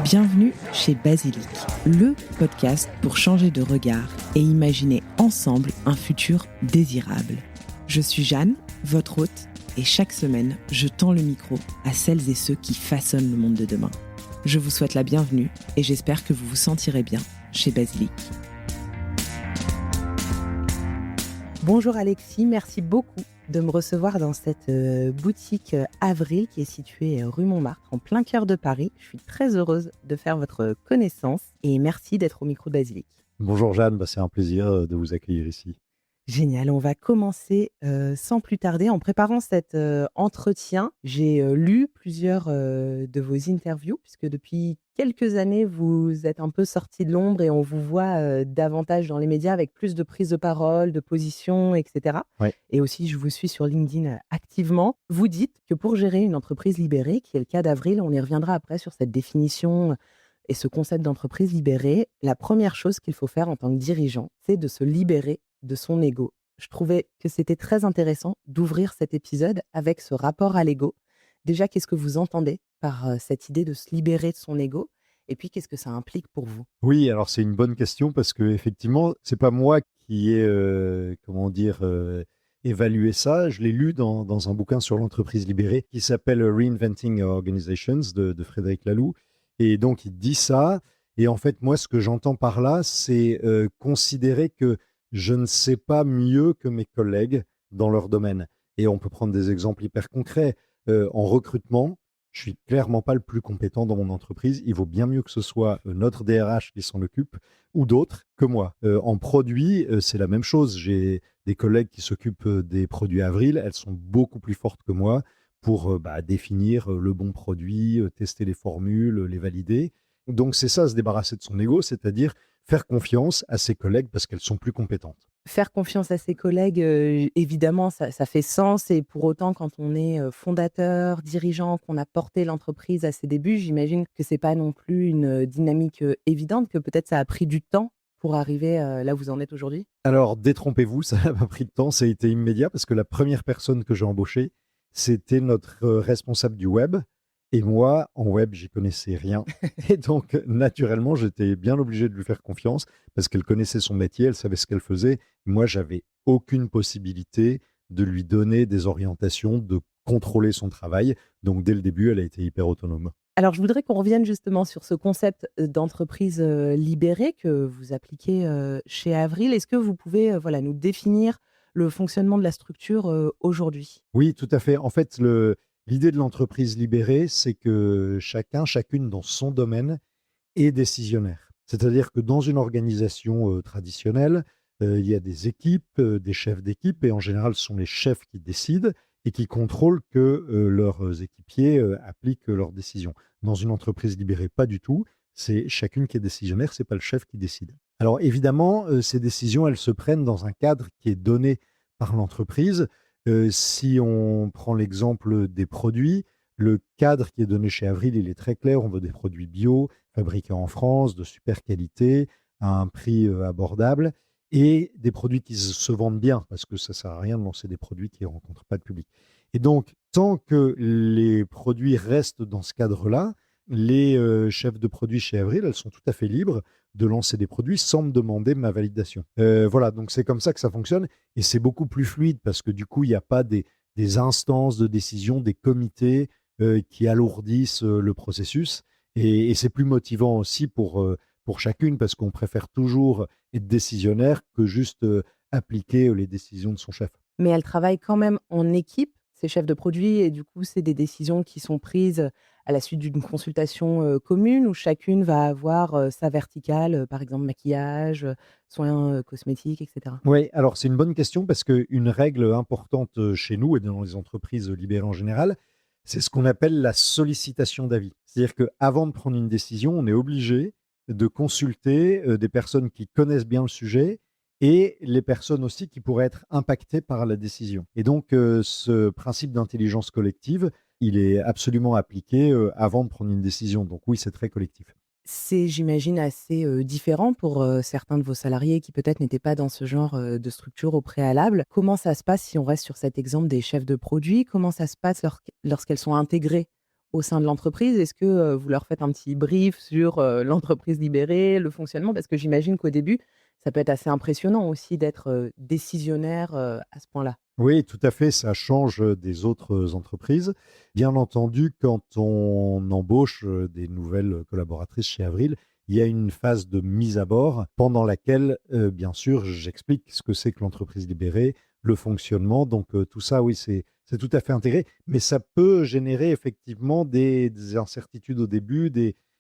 Bienvenue chez Basilic, le podcast pour changer de regard et imaginer ensemble un futur désirable. Je suis Jeanne, votre hôte, et chaque semaine, je tends le micro à celles et ceux qui façonnent le monde de demain. Je vous souhaite la bienvenue et j'espère que vous vous sentirez bien chez Basilic. Bonjour Alexis, merci beaucoup de me recevoir dans cette boutique Avril qui est située rue Montmartre, en plein cœur de Paris. Je suis très heureuse de faire votre connaissance et merci d'être au micro de Basilic. Bonjour Jeanne, c'est un plaisir de vous accueillir ici. Génial, on va commencer sans plus tarder. En préparant cet entretien, j'ai lu plusieurs de vos interviews, puisque depuis quelques années, vous êtes un peu sorti de l'ombre et on vous voit davantage dans les médias avec plus de prise de parole, de position, etc. Ouais. Et aussi, je vous suis sur LinkedIn activement. Vous dites que pour gérer une entreprise libérée, qui est le cas d'Avril, on y reviendra après sur cette définition et ce concept d'entreprise libérée, la première chose qu'il faut faire en tant que dirigeant, c'est de se libérer de son ego. Je trouvais que c'était très intéressant d'ouvrir cet épisode avec ce rapport à l'ego. Déjà, qu'est-ce que vous entendez par cette idée de se libérer de son ego? Et puis, qu'est-ce que ça implique pour vous? Oui, alors c'est une bonne question parce que effectivement, c'est pas moi qui ai, évalué ça. Je l'ai lu dans un bouquin sur l'entreprise libérée qui s'appelle Reinventing Organizations de Frédéric Laloux. Et donc, il dit ça. Et en fait, moi, ce que j'entends par là, c'est considérer que je ne sais pas mieux que mes collègues dans leur domaine. Et on peut prendre des exemples hyper concrets. En recrutement, je suis clairement pas le plus compétent dans mon entreprise. Il vaut bien mieux que ce soit notre DRH qui s'en occupe ou d'autres que moi. En produit, c'est la même chose. J'ai des collègues qui s'occupent des produits Avril. Elles sont beaucoup plus fortes que moi pour définir le bon produit, tester les formules, les valider. Donc c'est ça, se débarrasser de son ego, c'est-à-dire faire confiance à ses collègues parce qu'elles sont plus compétentes. Faire confiance à ses collègues, évidemment, ça fait sens et pour autant, quand on est fondateur, dirigeant, qu'on a porté l'entreprise à ses débuts, j'imagine que c'est pas non plus une dynamique évidente, que peut-être ça a pris du temps pour arriver là où vous en êtes aujourd'hui? Alors détrompez-vous, ça n'a pas pris de temps, ça a été immédiat parce que la première personne que j'ai embauchée, c'était notre responsable du web. Et moi, en web, j'y connaissais rien. Et donc, naturellement, j'étais bien obligé de lui faire confiance parce qu'elle connaissait son métier, elle savait ce qu'elle faisait. Moi, j'avais aucune possibilité de lui donner des orientations, de contrôler son travail. Donc, dès le début, elle a été hyper autonome. Alors, je voudrais qu'on revienne justement sur ce concept d'entreprise libérée que vous appliquez chez Avril. Est-ce que vous pouvez voilà, nous définir le fonctionnement de la structure aujourd'hui? Oui, tout à fait. En fait, l'idée de l'entreprise libérée, c'est que chacun, chacune dans son domaine est décisionnaire. C'est-à-dire que dans une organisation traditionnelle, il y a des équipes, des chefs d'équipe, et en général, ce sont les chefs qui décident et qui contrôlent que leurs équipiers appliquent leurs décisions. Dans une entreprise libérée, pas du tout. C'est chacune qui est décisionnaire, c'est pas le chef qui décide. Alors évidemment, ces décisions, elles se prennent dans un cadre qui est donné par l'entreprise. Si on prend l'exemple des produits, le cadre qui est donné chez Avril, il est très clair. On veut des produits bio, fabriqués en France, de super qualité, à un prix abordable, et des produits qui se vendent bien, parce que ça ne sert à rien de lancer des produits qui ne rencontrent pas de public. Et donc, tant que les produits restent dans ce cadre-là, les chefs de produits chez Avril, elles sont tout à fait libres de lancer des produits sans me demander ma validation. Voilà, donc c'est comme ça que ça fonctionne, et c'est beaucoup plus fluide, parce que du coup, il n'y a pas des instances de décision, des comités qui alourdissent le processus. Et c'est plus motivant aussi pour chacune, parce qu'on préfère toujours être décisionnaire que juste appliquer les décisions de son chef. Mais elles travaillent quand même en équipe, ces chefs de produits et du coup, c'est des décisions qui sont prises à la suite d'une consultation, commune où chacune va avoir, sa verticale, par exemple maquillage, soins, cosmétiques et cetera? Oui, alors c'est une bonne question parce qu'une règle importante chez nous et dans les entreprises libérées en général, c'est ce qu'on appelle la sollicitation d'avis. C'est-à-dire qu'avant de prendre une décision, on est obligé de consulter des personnes qui connaissent bien le sujet et les personnes aussi qui pourraient être impactées par la décision. Et donc, ce principe d'intelligence collective, il est absolument appliqué avant de prendre une décision. Donc oui, c'est très collectif. C'est, j'imagine, assez, différent pour, certains de vos salariés qui peut-être n'étaient pas dans ce genre, de structure au préalable. Comment ça se passe si on reste sur cet exemple des chefs de produits? Comment ça se passe lorsqu'elles sont intégrées au sein de l'entreprise? Est-ce que, vous leur faites un petit brief sur, l'entreprise libérée, le fonctionnement? Parce que j'imagine qu'au début, ça peut être assez impressionnant aussi d'être, décisionnaire, à ce point-là. Oui, tout à fait, ça change, des autres entreprises. Bien entendu, quand on embauche, des nouvelles collaboratrices chez Avril, il y a une phase de mise à bord pendant laquelle, bien sûr, j'explique ce que c'est que l'entreprise libérée, le fonctionnement. Donc, tout ça, oui, c'est tout à fait intégré, mais ça peut générer effectivement des incertitudes au début,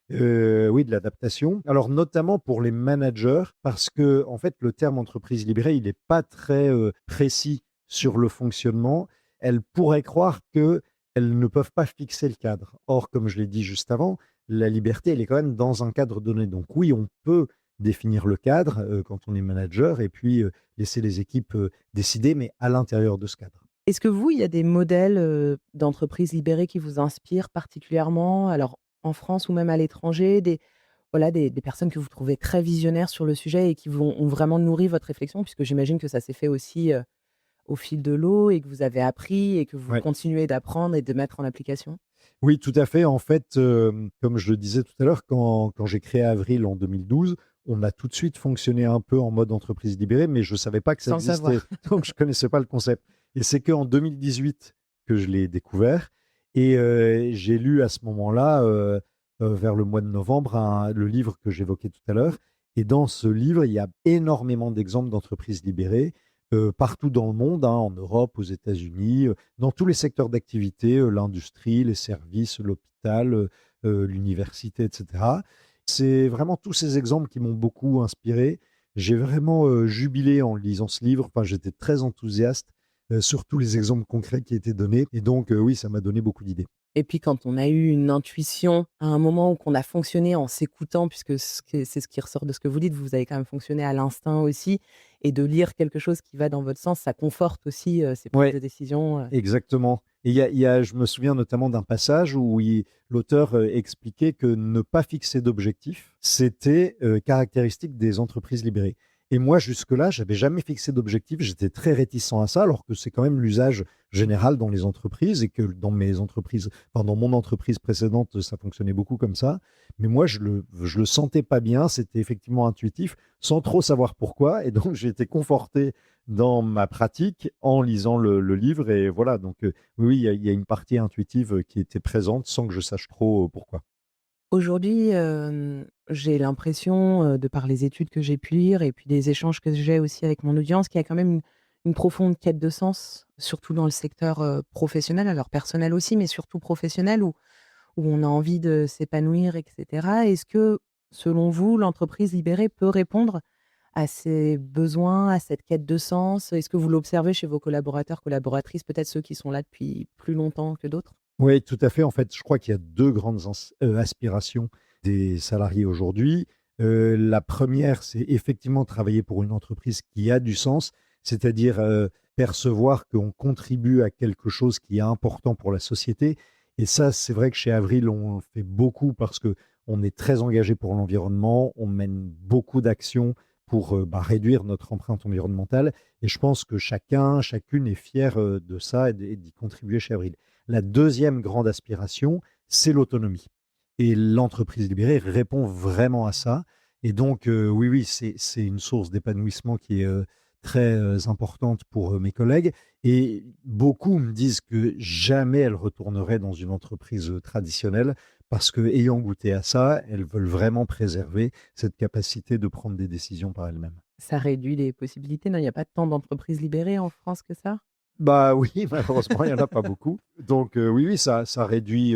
oui, de l'adaptation. Alors, notamment pour les managers, parce que en fait, le terme entreprise libérée, il n'est pas très, précis sur le fonctionnement. Elles pourraient croire qu'elles ne peuvent pas fixer le cadre. Or, comme je l'ai dit juste avant, la liberté, elle est quand même dans un cadre donné. Donc oui, on peut définir le cadre quand on est manager et puis laisser les équipes décider, mais à l'intérieur de ce cadre. Est-ce que vous, il y a des modèles, d'entreprises libérées qui vous inspirent particulièrement? Alors, en France ou même à l'étranger, voilà, des personnes que vous trouvez très visionnaires sur le sujet et qui ont vraiment nourri votre réflexion? Puisque j'imagine que ça s'est fait aussi, au fil de l'eau et que vous avez appris et que vous Ouais. continuez d'apprendre et de mettre en application? Oui, tout à fait. En fait, comme je le disais tout à l'heure, quand j'ai créé Avril en 2012, on a tout de suite fonctionné un peu en mode entreprise libérée, mais je ne savais pas que ça Sans le existait, savoir. donc je ne connaissais pas le concept. Et c'est qu'en 2018 que je l'ai découvert et j'ai lu à ce moment-là, vers le mois de novembre, le livre que j'évoquais tout à l'heure. Et dans ce livre, il y a énormément d'exemples d'entreprises libérées, partout dans le monde, hein, en Europe, aux États-Unis, dans tous les secteurs d'activité, l'industrie, les services, l'hôpital, l'université, etc. C'est vraiment tous ces exemples qui m'ont beaucoup inspiré. J'ai vraiment jubilé en lisant ce livre. Enfin, j'étais très enthousiaste sur tous les exemples concrets qui étaient donnés. Et donc, oui, ça m'a donné beaucoup d'idées. Et puis quand on a eu une intuition à un moment où qu'on a fonctionné en s'écoutant, puisque c'est ce qui ressort de ce que vous dites, vous avez quand même fonctionné à l'instinct aussi et de lire quelque chose qui va dans votre sens, ça conforte aussi, ces prises Ouais, de décision. exactement. Et je me souviens notamment d'un passage où l'auteur expliquait que ne pas fixer d'objectifs, c'était caractéristique des entreprises libérées. Et moi, jusque-là, j'avais jamais fixé d'objectifs. J'étais très réticent à ça, alors que c'est quand même l'usage général dans les entreprises et que dans mes entreprises, enfin, dans mon entreprise précédente, ça fonctionnait beaucoup comme ça. Mais moi, je le sentais pas bien. C'était effectivement intuitif, sans trop savoir pourquoi. Et donc, j'ai été conforté dans ma pratique en lisant le livre. Et voilà, donc oui, oui, il y a une partie intuitive qui était présente sans que je sache trop pourquoi. Aujourd'hui, j'ai l'impression, de par les études que j'ai pu lire et puis des échanges que j'ai aussi avec mon audience, qu'il y a quand même une profonde quête de sens, surtout dans le secteur, professionnel, alors personnel aussi, mais surtout professionnel où on a envie de s'épanouir et cetera. Est-ce que, selon vous, l'entreprise libérée peut répondre à ces besoins, à cette quête de sens? Est-ce que vous l'observez chez vos collaborateurs, collaboratrices, peut-être ceux qui sont là depuis plus longtemps que d'autres? Oui, tout à fait. En fait, je crois qu'il y a deux grandes aspirations des salariés aujourd'hui. La première, c'est effectivement travailler pour une entreprise qui a du sens, c'est-à-dire percevoir qu'on contribue à quelque chose qui est important pour la société. Et ça, c'est vrai que chez Avril, on fait beaucoup parce que on est très engagé pour l'environnement, on mène beaucoup d'actions pour réduire notre empreinte environnementale. Et je pense que chacune est fière de ça et d'y contribuer chez Avril. La deuxième grande aspiration, c'est l'autonomie. Et l'entreprise libérée répond vraiment à ça. Et donc, oui, oui, c'est une source d'épanouissement qui est très importante pour mes collègues. Et beaucoup me disent que jamais elles retourneraient dans une entreprise traditionnelle parce que, ayant goûté à ça, elles veulent vraiment préserver cette capacité de prendre des décisions par elles-mêmes. Ça réduit les possibilités, non? Il y a pas tant d'entreprises libérées en France que ça? Bah oui, malheureusement, il y en a pas beaucoup. Donc oui, oui, ça réduit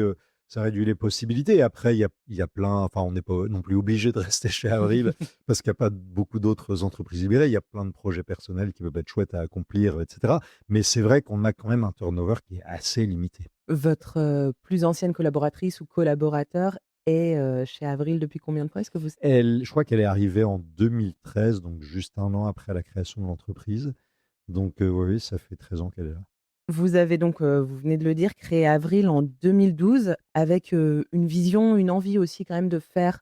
les possibilités. Après, il y a plein enfin, on n'est pas non plus obligé de rester chez Avril parce qu'il y a pas beaucoup d'autres entreprises libérées. Il y a plein de projets personnels qui peuvent être chouettes à accomplir et cetera. Mais c'est vrai qu'on a quand même un turnover qui est assez limité. Votre, plus ancienne collaboratrice ou collaborateur est, chez Avril depuis combien de temps? Est-ce que vous Je crois qu'elle est arrivée en 2013, donc juste un an après la création de l'entreprise. Donc oui, oui, ça fait 13 ans qu'elle est là. vous avez donc, vous venez de le dire, créé Avril en 2012 avec, une vision, une envie aussi quand même de faire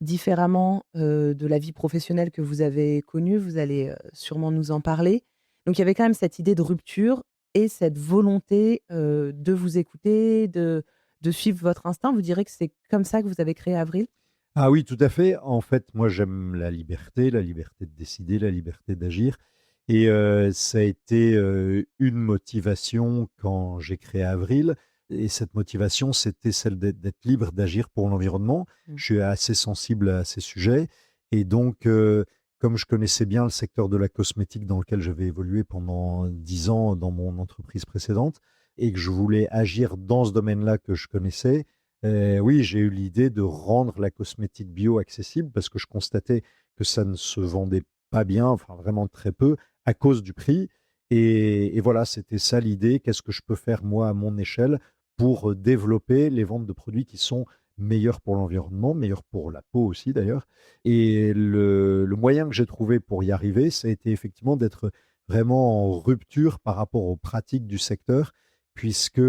différemment, de la vie professionnelle que vous avez connue. Vous allez, sûrement nous en parler. Donc il y avait quand même cette idée de rupture et cette volonté, de vous écouter, de suivre votre instinct. Vous direz que c'est comme ça que vous avez créé Avril? Ah oui, tout à fait. En fait, moi, j'aime la liberté de décider, la liberté d'agir. Et ça a été une motivation quand j'ai créé Avril. Et cette motivation, c'était celle d'être libre d'agir pour l'environnement. Mmh. Je suis assez sensible à ces sujets. Et donc, comme je connaissais bien le secteur de la cosmétique dans lequel j'avais évolué pendant 10 ans dans mon entreprise précédente, et que je voulais agir dans ce domaine-là que je connaissais, oui, j'ai eu l'idée de rendre la cosmétique bio accessible parce que je constatais que ça ne se vendait pas bien, enfin vraiment très peu, à cause du prix. Et voilà, c'était ça l'idée. Qu'est-ce que je peux faire moi à mon échelle pour développer les ventes de produits qui sont meilleurs pour l'environnement, meilleurs pour la peau aussi d'ailleurs. Et le moyen que j'ai trouvé pour y arriver, ça a été effectivement d'être vraiment en rupture par rapport aux pratiques du secteur, puisque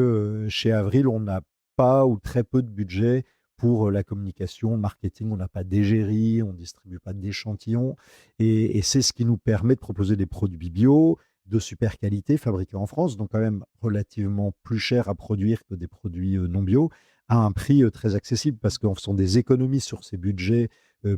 chez Avril, on n'a pas ou très peu de budget pour la communication, le marketing. On n'a pas d'égérie, on ne distribue pas d'échantillons. Et c'est ce qui nous permet de proposer des produits bio, de super qualité, fabriqués en France, donc quand même relativement plus cher à produire que des produits non bio, à un prix très accessible, parce qu'en faisant des économies sur ces budgets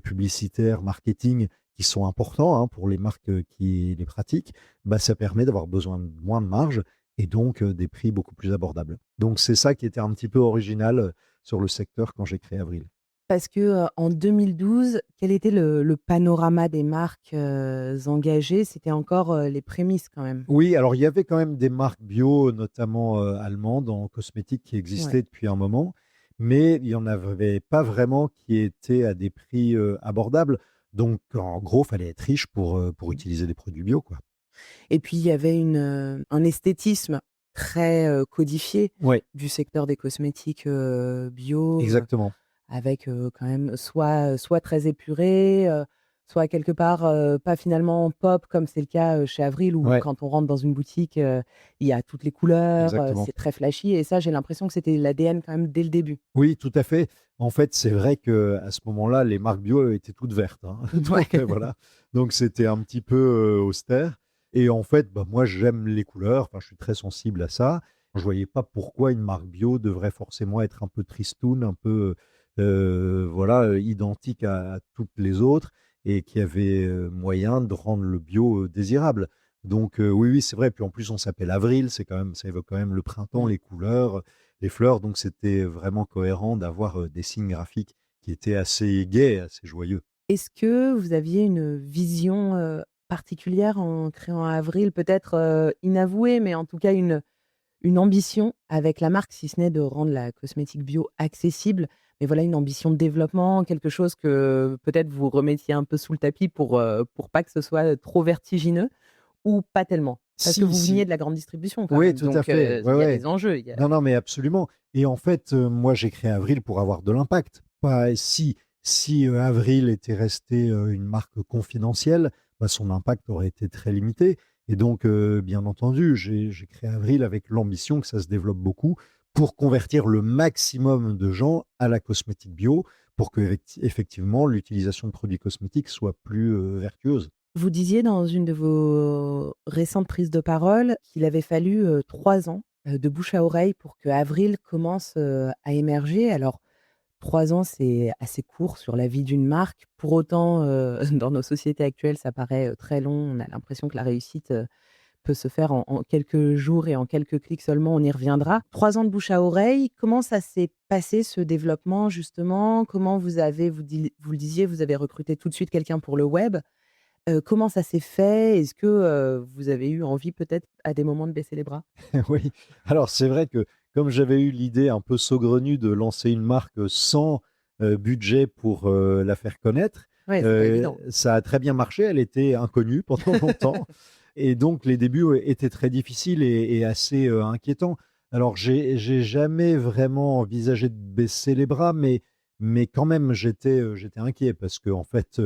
publicitaires, marketing, qui sont importants pour les marques qui les pratiquent, bah, ça permet d'avoir besoin de moins de marge et donc des prix beaucoup plus abordables. Donc c'est ça qui était un petit peu original sur le secteur quand j'ai créé Avril. Parce que, en 2012, quel était le panorama des marques, engagées? C'était encore, les prémices quand même. Oui, alors il y avait quand même des marques bio, notamment allemandes en cosmétique qui Ouais. existaient depuis un moment, mais il n'y en avait pas vraiment qui étaient à des prix abordables. Donc en gros, il fallait être riche pour utiliser des produits bio, quoi. Et puis il y avait un esthétisme très, codifié Oui, du secteur des cosmétiques, bio, exactement. avec, quand même soit très épuré, soit quelque part, pas finalement pop comme c'est le cas, chez Avril où Ouais, quand on rentre dans une boutique, il y a toutes les couleurs, exactement. c'est très flashy et ça j'ai l'impression que c'était l'ADN quand même dès le début. Oui, tout à fait. En fait, c'est vrai que à ce moment-là, les marques bio étaient toutes vertes, hein. Ouais. Donc voilà. Donc c'était un petit peu austère. Et en fait, bah, moi, j'aime les couleurs. Enfin, je suis très sensible à ça. Je voyais pas pourquoi une marque bio devrait forcément être un peu tristoun, un peu voilà, identique à toutes les autres, et qui avait moyen de rendre le bio désirable. Donc oui, oui, c'est vrai. Puis en plus, on s'appelle avril. C'est quand même, ça évoque quand même le printemps, Mmh. les couleurs, les fleurs, donc c'était vraiment cohérent d'avoir des signes graphiques qui étaient assez gais, assez joyeux. Est-ce que vous aviez une vision, particulière en créant Avril? Peut-être, inavouée, mais en tout cas une ambition avec la marque, si ce n'est de rendre la cosmétique bio accessible, mais voilà une ambition de développement, quelque chose que peut-être vous remettiez un peu sous le tapis pour pas que ce soit trop vertigineux ou pas tellement? Parce que Si, vous veniez si, de la grande distribution quand oui, même, tout à donc fait, ouais, il y a ouais. des enjeux, il y a Non, non, mais absolument. Et en fait, moi, j'ai créé Avril pour avoir de l'impact. Pas si Avril était resté une marque confidentielle, bah, son impact aurait été très limité. Et donc, bien entendu, j'ai créé Avril avec l'ambition que ça se développe beaucoup pour convertir le maximum de gens à la cosmétique bio, pour que effectivement l'utilisation de produits cosmétiques soit plus vertueuse. Vous disiez dans une de vos récentes prises de parole qu'il avait fallu, 3 ans, de bouche à oreille pour que Avril commence, à émerger. Alors 3 ans, c'est assez court sur la vie d'une marque. Pour autant, dans nos sociétés actuelles, ça paraît, très long. On a l'impression que la réussite, peut se faire en quelques jours et en quelques clics seulement, on y reviendra. 3 ans de bouche à oreille, comment ça s'est passé ce développement justement? Comment vous le disiez, vous avez recruté tout de suite quelqu'un pour le web. Comment ça s'est fait? Est-ce que, vous avez eu envie peut-être à des moments de baisser les bras? Oui, alors c'est vrai que comme j'avais eu l'idée un peu saugrenue de lancer une marque sans budget pour la faire connaître, Ouais, c'est pas évident. ça a très bien marché. Elle était inconnue pendant longtemps. Et donc les débuts étaient très difficiles et assez inquiétants. Alors j'ai jamais vraiment envisagé de baisser les bras, mais quand même j'étais inquiet parce que en fait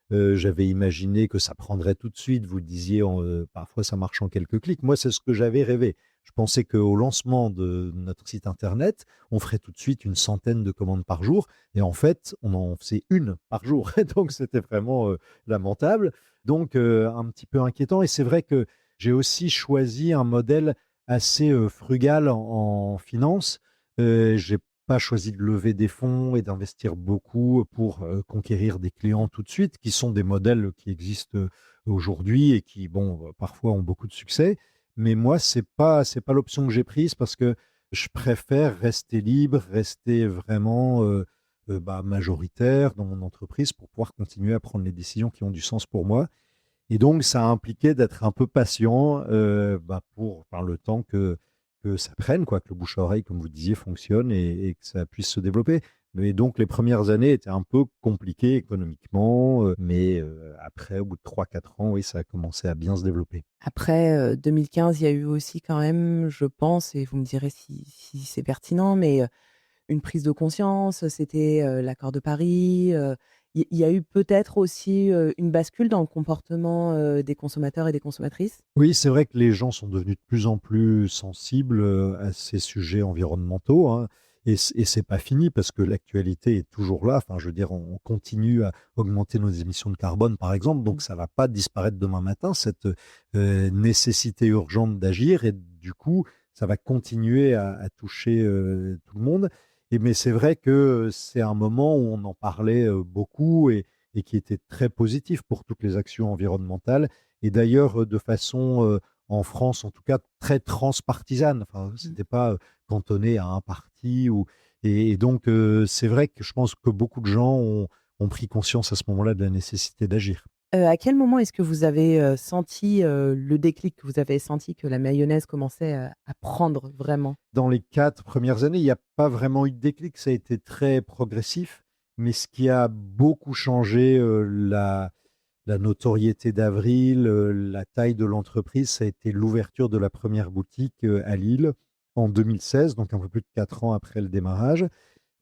j'avais imaginé que ça prendrait tout de suite. Vous le disiez, parfois ça marche en quelques clics. Moi, c'est ce que j'avais rêvé. Je pensais qu'au lancement de notre site internet, on ferait tout de suite une centaine de commandes par jour. Et en fait, on en faisait une par jour. Donc, c'était vraiment lamentable. Donc, un petit peu inquiétant. Et c'est vrai que j'ai aussi choisi un modèle assez frugal en finance. J'ai pas choisi de lever des fonds et d'investir beaucoup pour conquérir des clients tout de suite, qui sont des modèles qui existent aujourd'hui et qui, bon, parfois ont beaucoup de succès. Mais moi, c'est pas l'option que j'ai prise parce que je préfère rester libre, rester vraiment majoritaire dans mon entreprise pour pouvoir continuer à prendre les décisions qui ont du sens pour moi. Et donc, ça a impliqué d'être un peu patient pour par le temps que ça prenne, quoi, que le bouche à oreille, comme vous disiez, fonctionne et que ça puisse se développer. Mais donc, les premières années étaient un peu compliquées économiquement, mais après, au bout de 3 4 ans, oui, ça a commencé à bien se développer. Après, 2015, il y a eu aussi quand même, je pense, et vous me direz si c'est pertinent, mais une prise de conscience, c'était, l'accord de Paris, il y a eu peut-être aussi, une bascule dans le comportement, des consommateurs et des consommatrices? Oui, c'est vrai que les gens sont devenus de plus en plus sensibles à ces sujets environnementaux, hein, et c'est pas fini parce que l'actualité est toujours là. Enfin, je veux dire, on continue à augmenter nos émissions de carbone, par exemple, donc Mmh. ça va pas disparaître demain matin, cette nécessité urgente d'agir, et du coup, ça va continuer à toucher tout le monde. Mais c'est vrai que c'est un moment où on en parlait beaucoup et qui était très positif pour toutes les actions environnementales et d'ailleurs de façon, en France en tout cas, très transpartisane. Enfin, Mmh. c'était pas, cantonné à un parti ou et donc c'est vrai que je pense que beaucoup de gens ont pris conscience à ce moment-là de la nécessité d'agir. À quel moment est-ce que vous avez, senti, le déclic? Que vous avez senti que la mayonnaise commençait à prendre vraiment? Dans les 4 premières années, il n'y a pas vraiment eu de déclic, ça a été très progressif, mais ce qui a beaucoup changé, la notoriété d'Avril, la taille de l'entreprise, ça a été l'ouverture de la première boutique, à Lille en 2016, donc un peu plus de 4 ans après le démarrage.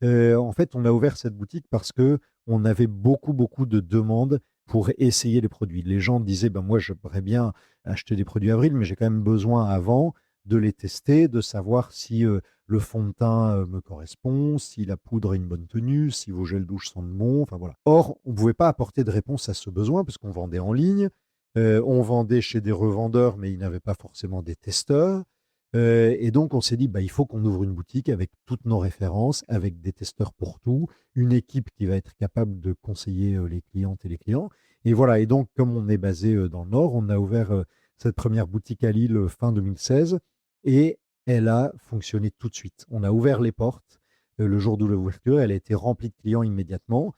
En fait, on a ouvert cette boutique parce que on avait beaucoup, beaucoup de demandes pour essayer les produits. Les gens disaient: «Ben, moi, j'aimerais bien acheter des produits Avril, mais j'ai quand même besoin avant de les tester, de savoir si, le fond de teint, me correspond, si la poudre a une bonne tenue, si vos gels douche sentent bon», enfin voilà. Or, on ne pouvait pas apporter de réponse à ce besoin parce qu'on vendait en ligne, on vendait chez des revendeurs, mais ils n'avaient pas forcément des testeurs. Et donc on s'est dit: «Bah, il faut qu'on ouvre une boutique avec toutes nos références, avec des testeurs pour tout, une équipe qui va être capable de conseiller, les clientes et les clients», et voilà. Et donc comme on est basé, dans le Nord, on a ouvert, cette première boutique à Lille, fin 2016, et elle a fonctionné tout de suite. On a ouvert les portes, le jour de l'ouverture, elle a été remplie de clients immédiatement,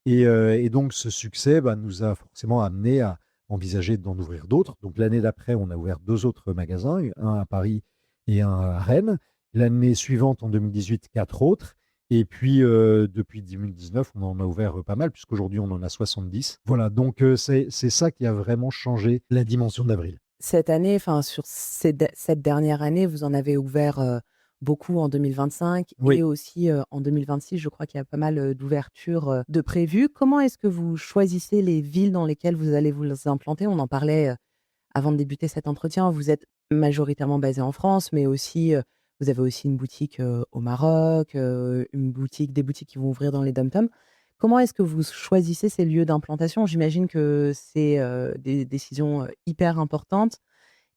et donc ce succès, bah, nous a forcément amené à envisager d'en ouvrir d'autres. Donc l'année d'après, on a ouvert 2 autres magasins, un à Paris et un à Rennes. L'année suivante, en 2018, 4 autres. Et puis, depuis 2019, on en a ouvert pas mal, puisqu'aujourd'hui, on en a 70. Voilà, donc c'est ça qui a vraiment changé la dimension d'Avril. Cette année, enfin sur cette dernière année, vous en avez ouvert, beaucoup en 2025 Oui. et aussi, en 2026. Je crois qu'il y a pas mal, d'ouvertures, de prévues. Comment est-ce que vous choisissez les villes dans lesquelles vous allez vous implanter? On en parlait, avant de débuter cet entretien. Vous êtes majoritairement basé en France, mais aussi, vous avez aussi une boutique, au Maroc, des boutiques qui vont ouvrir dans les DOM-TOM. Comment est-ce que vous choisissez ces lieux d'implantation? J'imagine que c'est, des décisions, hyper importantes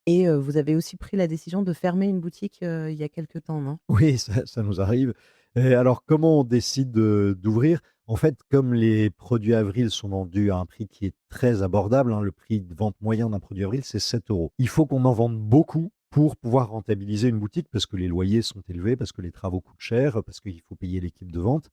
et vous avez aussi pris la décision de fermer une boutique, il y a quelque temps, non? Oui, ça nous arrive. Alors comment on décide d'ouvrir? En fait, comme les produits Avril sont vendus à un prix qui est très abordable, hein, le prix de vente moyen d'un produit Avril, c'est 7 €. Il faut qu'on en vende beaucoup pour pouvoir rentabiliser une boutique, parce que les loyers sont élevés, parce que les travaux coûtent cher, parce qu'il faut payer l'équipe de vente.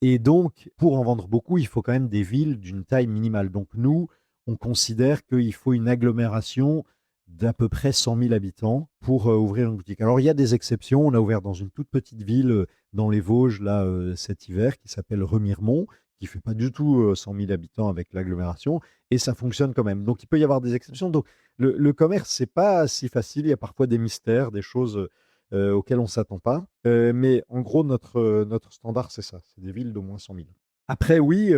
Et donc, pour en vendre beaucoup, il faut quand même des villes d'une taille minimale. Donc nous, on considère qu'il faut une agglomération d'à peu près 100 000 habitants pour ouvrir une boutique. Alors, il y a des exceptions. On a ouvert dans une toute petite ville dans les Vosges là, cet hiver, qui s'appelle Remiremont, qui fait pas du tout 100 000 habitants avec l'agglomération, et ça fonctionne quand même. Donc, il peut y avoir des exceptions. Donc, le commerce, c'est pas si facile. Il y a parfois des mystères, des choses auxquelles on s'attend pas. Mais en gros, notre standard, c'est ça, c'est des villes d'au moins 100 000. Après, oui,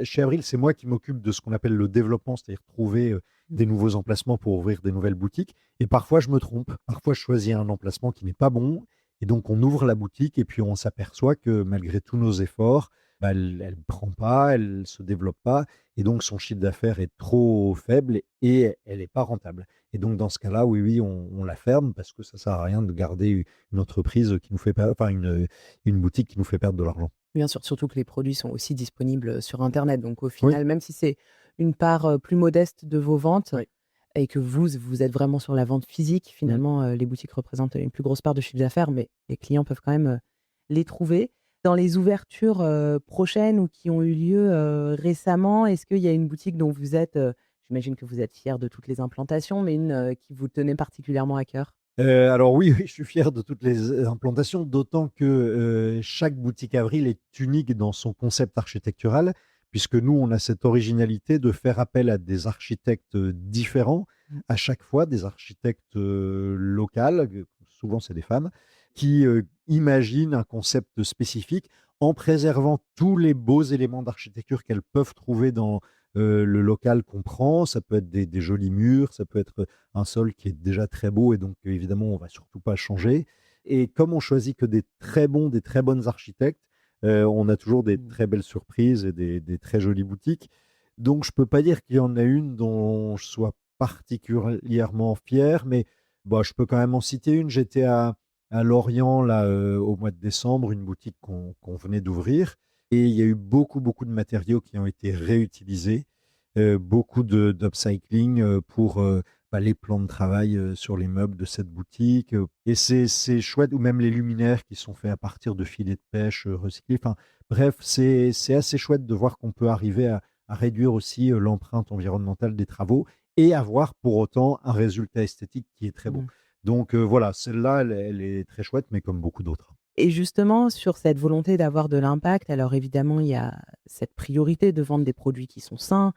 chez Avril, c'est moi qui m'occupe de ce qu'on appelle le développement, c'est-à-dire trouver Mmh. des nouveaux emplacements pour ouvrir des nouvelles boutiques. Et parfois, je me trompe. Parfois, je choisis un emplacement qui n'est pas bon. Et donc, on ouvre la boutique et puis on s'aperçoit que malgré tous nos efforts, bah, elle ne prend pas, elle ne se développe pas. Et donc, son chiffre d'affaires est trop faible et elle n'est pas rentable. Et donc, dans ce cas-là, oui, oui, on la ferme parce que ça ne sert à rien de garder une entreprise qui nous fait perdre, enfin, une boutique qui nous fait perdre de l'argent. Bien sûr, surtout que les produits sont aussi disponibles, sur internet. Donc au Oui, final, même si c'est une part, plus modeste de vos ventes oui. et que vous êtes vraiment sur la vente physique, Mm. finalement, les boutiques représentent une plus grosse part de chiffre d'affaires, mais les clients peuvent quand même, les trouver. Dans les ouvertures, prochaines ou qui ont eu lieu, récemment, est-ce qu'il y a une boutique dont vous êtes, j'imagine que vous êtes fiers de toutes les implantations, mais une, qui vous tenait particulièrement à cœur? Alors oui, oui, je suis fier de toutes les implantations, d'autant que chaque boutique Avril est unique dans son concept architectural, puisque nous, on a cette originalité de faire appel à des architectes différents Mmh. à chaque fois, des architectes locales, souvent c'est des femmes, qui imaginent un concept spécifique en préservant tous les beaux éléments d'architecture qu'elles peuvent trouver dans le local qu'on prend. Ça peut être des jolis murs, ça peut être un sol qui est déjà très beau et donc évidemment on va surtout pas changer. Et comme on choisit que des très bons, des très bonnes architectes, on a toujours des Mmh. très belles surprises et des très jolies boutiques. Donc je peux pas dire qu'il y en a une dont je sois particulièrement fier, mais bon, je peux quand même en citer une. J'étais à Lorient là, au mois de décembre, une boutique qu'on venait d'ouvrir. Et il y a eu beaucoup, beaucoup de matériaux qui ont été réutilisés, beaucoup d'upcycling pour bah, les plans de travail sur les meubles de cette boutique. Et c'est chouette, ou même les luminaires qui sont faits à partir de filets de pêche recyclés. Enfin, bref, c'est assez chouette de voir qu'on peut arriver à réduire aussi l'empreinte environnementale des travaux et avoir pour autant un résultat esthétique qui est très beau. Mmh. Donc voilà, celle-là, elle est très chouette, mais comme beaucoup d'autres. Et justement, sur cette volonté d'avoir de l'impact, alors évidemment, il y a cette priorité de vendre des produits qui sont sains,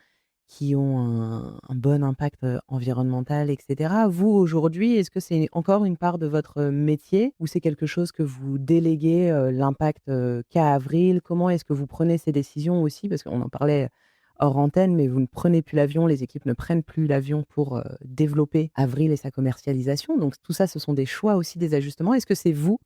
qui ont un bon impact, environnemental et cetera. Vous, aujourd'hui, est-ce que c'est encore une part de votre métier ou c'est quelque chose que vous déléguez, l'impact, qu'a Avril? Comment est-ce que vous prenez ces décisions aussi? Parce qu'on en parlait hors antenne, mais vous ne prenez plus l'avion, les équipes ne prennent plus l'avion pour, développer Avril et sa commercialisation. Donc tout ça, ce sont des choix aussi, des ajustements. Est-ce que c'est vous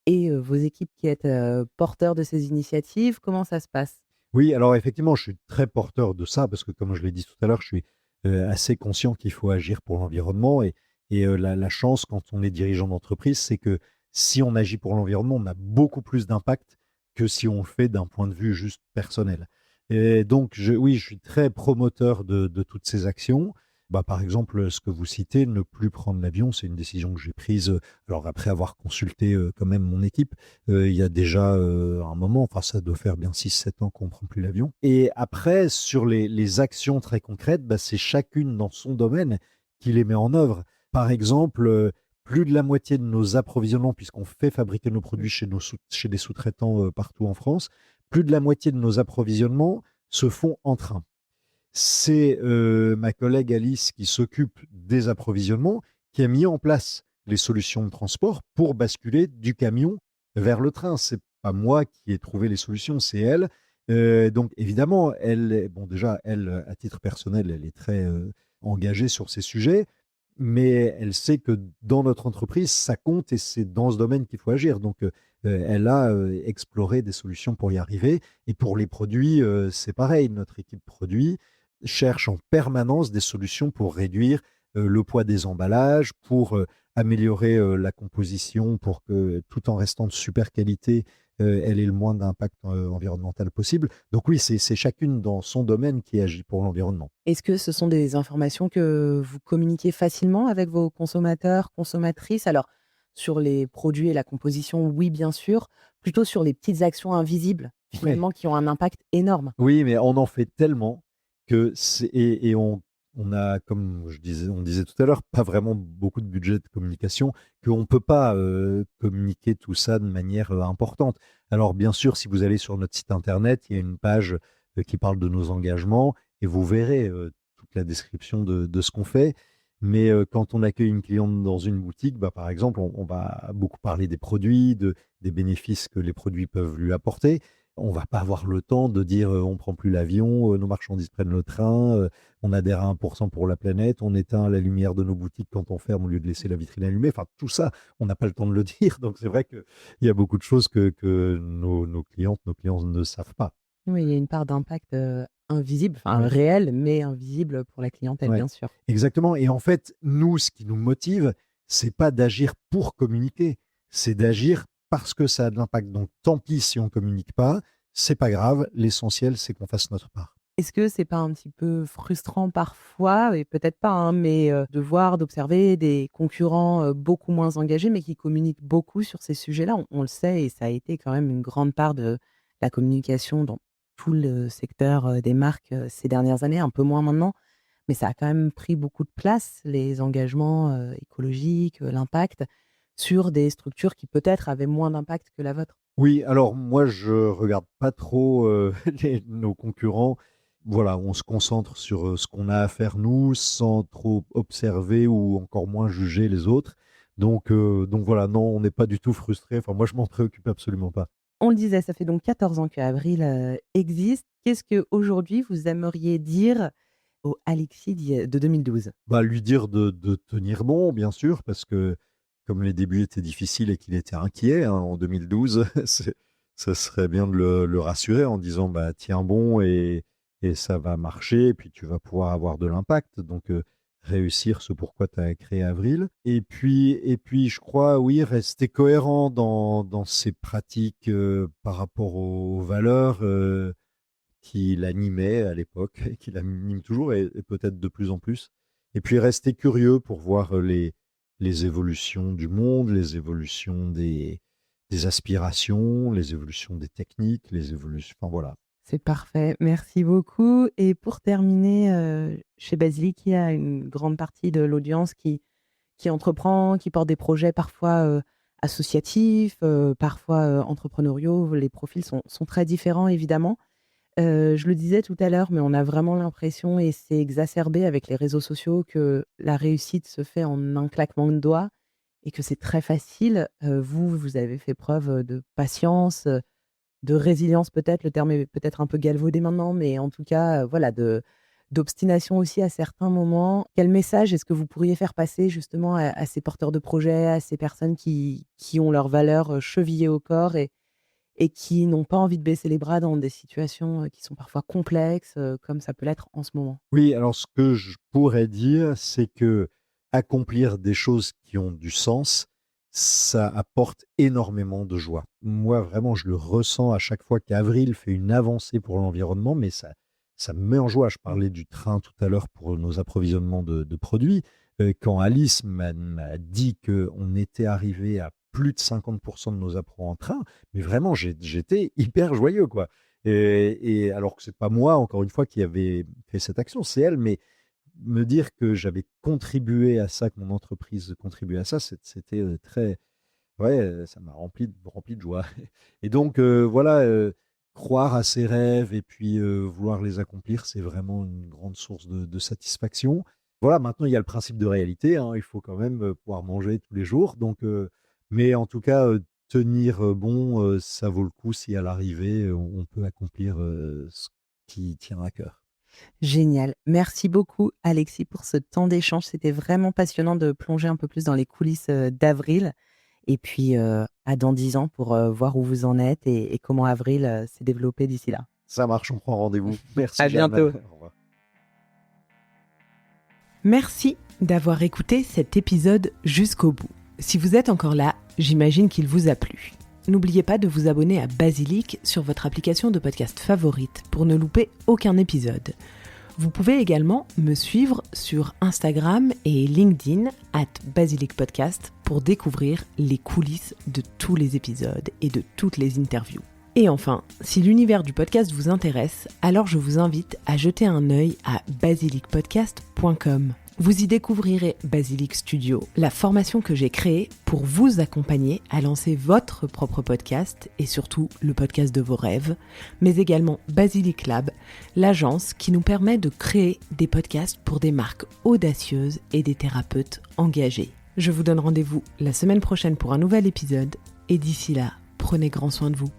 et vos équipes qui êtes, porteurs de ces initiatives, comment ça se passe? Oui, alors effectivement, je suis très porteur de ça parce que comme je l'ai dit tout à l'heure, je suis, assez conscient qu'il faut agir pour l'environnement et la chance quand on est dirigeant d'entreprise, c'est que si on agit pour l'environnement, on a beaucoup plus d'impact que si on le fait d'un point de vue juste personnel. Et donc oui, je suis très promoteur de toutes ces actions. Bah, par exemple, ce que vous citez, ne plus prendre l'avion, c'est une décision que j'ai prise, alors après avoir consulté, quand même mon équipe. Il y a déjà un moment, enfin ça doit faire bien 6 7 ans qu'on ne prend plus l'avion. Et après, sur les actions très concrètes, bah, c'est chacune dans son domaine qui les met en œuvre. Par exemple, plus de la moitié de nos approvisionnements, puisqu'on fait fabriquer nos Mmh. produits chez des sous-traitants partout en France, plus de la moitié de nos approvisionnements se font en train. C'est ma collègue Alice qui s'occupe des approvisionnements, qui a mis en place les solutions de transport pour basculer du camion vers le train. C'est pas moi qui ai trouvé les solutions, c'est elle. Donc évidemment, bon déjà, elle, à titre personnel, elle est très engagée sur ces sujets, mais elle sait que dans notre entreprise, ça compte et c'est dans ce domaine qu'il faut agir. Donc elle a exploré des solutions pour y arriver. Et pour les produits, c'est pareil. Notre équipe produit cherche en permanence des solutions pour réduire le poids des emballages, pour améliorer la composition, pour que tout en restant de super qualité, elle ait le moins d'impact environnemental possible. Donc oui, c'est chacune dans son domaine qui agit pour l'environnement. Est-ce que ce sont des informations que vous communiquez facilement avec vos consommateurs, consommatrices? Alors, sur les produits et la composition, oui, bien sûr. Plutôt sur les petites actions invisibles, Ouais. finalement, qui ont un impact énorme. Oui, mais on en fait tellement que et on a, comme on disait tout à l'heure, pas vraiment beaucoup de budget de communication, qu'on ne peut pas communiquer tout ça de manière importante. Alors bien sûr, si vous allez sur notre site internet, il y a une page qui parle de nos engagements et vous verrez toute la description de ce qu'on fait. Mais quand on accueille une cliente dans une boutique, bah, par exemple, on va beaucoup parler des produits, des bénéfices que les produits peuvent lui apporter. On va pas avoir le temps de dire on prend plus l'avion, nos marchandises prennent le train, on adhère à 1% pour la planète, on éteint la lumière de nos boutiques quand on ferme au lieu de laisser la vitrine allumée. Enfin, tout ça, on n'a pas le temps de le dire. Donc, c'est vrai qu'il y a beaucoup de choses que nos clientes, nos clients ne savent pas. Oui, il y a une part d'impact, invisible, enfin Ouais. réel, mais invisible pour la clientèle, Ouais, bien sûr. exactement. Et en fait, nous, ce qui nous motive, c'est pas d'agir pour communiquer, c'est d'agir parce que ça a de l'impact. Donc, tant pis si on communique pas, c'est pas grave. L'essentiel, c'est qu'on fasse notre part. Est-ce que c'est pas un petit peu frustrant parfois, et peut-être pas, hein, mais d'observer des concurrents, beaucoup moins engagés, mais qui communiquent beaucoup sur ces sujets-là? On le sait et ça a été quand même une grande part de la communication dans tout le secteur, des marques, ces dernières années, un peu moins maintenant, mais ça a quand même pris beaucoup de place, les engagements, écologiques, l'impact sur des structures qui peut-être avaient moins d'impact que la vôtre. Oui, alors moi, je regarde pas trop nos concurrents. Voilà, on se concentre sur ce qu'on a à faire nous, sans trop observer ou encore moins juger les autres. Donc voilà, non, on n'est pas du tout frustré. Enfin, moi, je m'en préoccupe absolument pas. On le disait, ça fait donc 14 ans qu'Avril, existe. Qu'est-ce qu'aujourd'hui vous aimeriez dire au Alexis de 2012? Bah, lui dire de tenir bon, bien sûr, parce que comme les débuts étaient difficiles et qu'il était inquiet hein, en 2012, ça serait bien de le rassurer en disant bah, tiens bon et ça va marcher, et puis tu vas pouvoir avoir de l'impact. Donc, réussir ce pourquoi tu as créé Avril. Et puis, je crois, oui, rester cohérent dans ses pratiques par rapport aux valeurs. Qui l'animait à l'époque et qui l'anime toujours et peut-être de plus en plus. Et puis rester curieux pour voir les évolutions du monde, les évolutions des aspirations, les évolutions des techniques, les évolutions. Enfin voilà. C'est parfait, merci beaucoup. Et pour terminer, chez Basilic, il y a une grande partie de l'audience qui entreprend, qui porte des projets parfois, associatifs, parfois, entrepreneuriaux. Les profils sont très différents évidemment. Je le disais tout à l'heure, mais on a vraiment l'impression, et c'est exacerbé avec les réseaux sociaux, que la réussite se fait en un claquement de doigts et que c'est très facile. Vous avez fait preuve, de patience, de résilience peut-être, le terme est peut-être un peu galvaudé maintenant, mais en tout cas, voilà, d'obstination aussi à certains moments. Quel message est-ce que vous pourriez faire passer justement à ces porteurs de projets, à ces personnes qui ont leurs valeurs, chevillées au corps et qui n'ont pas envie de baisser les bras dans des situations, qui sont parfois complexes, comme ça peut l'être en ce moment? Oui, alors ce que je pourrais dire, c'est que accomplir des choses qui ont du sens, ça apporte énormément de joie. Moi, vraiment, je le ressens à chaque fois qu'Avril fait une avancée pour l'environnement, mais ça me met en joie. Je Mmh. parlais du train tout à l'heure pour nos approvisionnements de produits. Quand Alice m'a dit qu'on était arrivé à plus de 50% de nos approches en train, mais vraiment, j'étais hyper joyeux, quoi. Et alors que c'est pas moi, encore une fois, qui avait fait cette action, c'est elle, mais me dire que j'avais contribué à ça, que mon entreprise contribuait à ça, c'était très, ouais, ça m'a rempli de joie. Et donc, voilà, croire à ses rêves et puis vouloir les accomplir, c'est vraiment une grande source de satisfaction. Voilà, maintenant, il y a le principe de réalité, hein, il faut quand même pouvoir manger tous les jours. Donc, mais en tout cas, tenir bon, ça vaut le coup si à l'arrivée, on peut accomplir ce qui tient à cœur. Génial. Merci beaucoup Alexis pour ce temps d'échange. C'était vraiment passionnant de plonger un peu plus dans les coulisses, d'Avril, et puis, à dans 10 ans pour, voir où vous en êtes et comment Avril, s'est développé d'ici là. Ça marche, on prend rendez-vous. Merci À Germaine. bientôt. Au revoir. Merci d'avoir écouté cet épisode jusqu'au bout. Si vous êtes encore là, j'imagine qu'il vous a plu. N'oubliez pas de vous abonner à Basilic sur votre application de podcast favorite pour ne louper aucun épisode. Vous pouvez également me suivre sur Instagram et LinkedIn @basilicpodcast pour découvrir les coulisses de tous les épisodes et de toutes les interviews. Et enfin, si l'univers du podcast vous intéresse, alors je vous invite à jeter un œil à basilicpodcast.com. Vous y découvrirez Basilic Studio, la formation que j'ai créée pour vous accompagner à lancer votre propre podcast et surtout le podcast de vos rêves, mais également Basilic Lab, l'agence qui nous permet de créer des podcasts pour des marques audacieuses et des thérapeutes engagés. Je vous donne rendez-vous la semaine prochaine pour un nouvel épisode et d'ici là, prenez grand soin de vous.